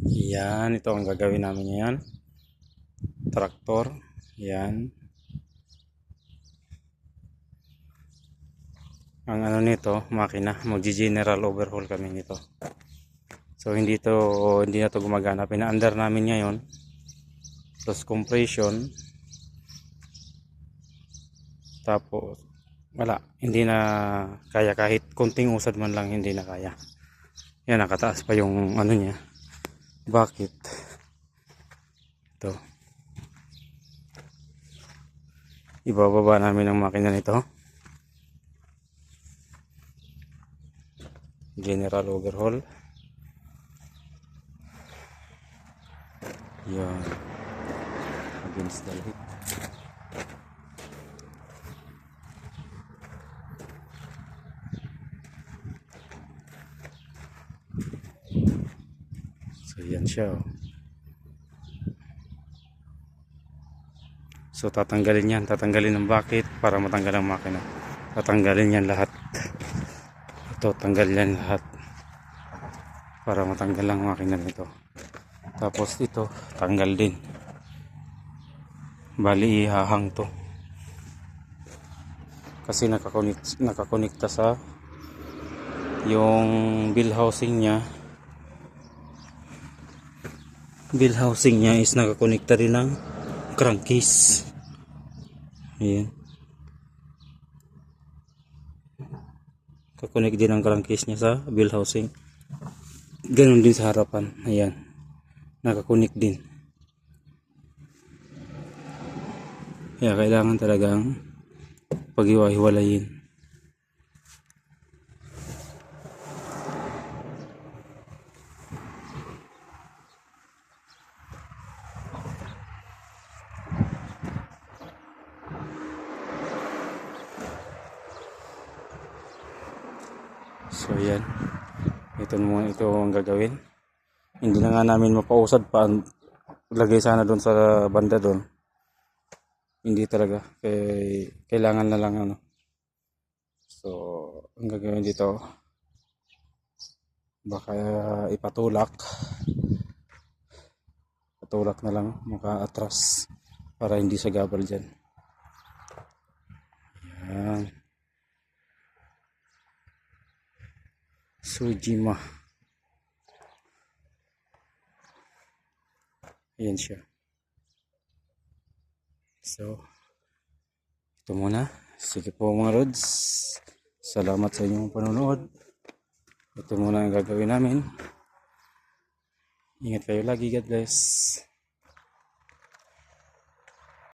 Yan, ito ang gagawin namin ngayon. Traktor. Yan. Ang ano nito, makina. Magji-general overhaul kami nito. So hindi na to gumagana. Pina-under namin ngayon. Tapos compression. Tapos wala, hindi na kaya, kahit konting usad man lang hindi na kaya. Yan, nakataas pa yung ano niya. Bakit? Ito. Ibababa namin ang makina nito. General overhaul. Yan. Against the light. So yan siya. So tatanggalin yan. Tatanggalin ng bakit para matanggal ang makina. Tatanggalin yan lahat. Ito, tanggal yan lahat para matanggal ang makina nito. Tapos ito, tanggal din. Bali, ihahang to. Kasi nakakonekta sa yung bill housing niya. Bill housing niya is nakakonekta rin ng crankcase. Ayan. Kakonek din ang crankcase niya sa bill housing. Ganon din sa harapan. Ayan. Nakakonek din. Kaya kailangan talagang pag-iwa-hiwalayin. So yan. Ito ang gagawin. Hindi na nga namin mapausad pa. Lagay sana doon sa banda doon. Hindi talaga. Kailangan na lang ano. So, ang gagawin dito, baka ipatulak. Patulak na lang maka-atras para hindi sa gabal dyan. Yan. Sujima. Ayan siya. So, ito muna. Sige po mga rods. Salamat sa inyong panonood. Ito muna ang gagawin namin. Ingat kayo lagi. God bless.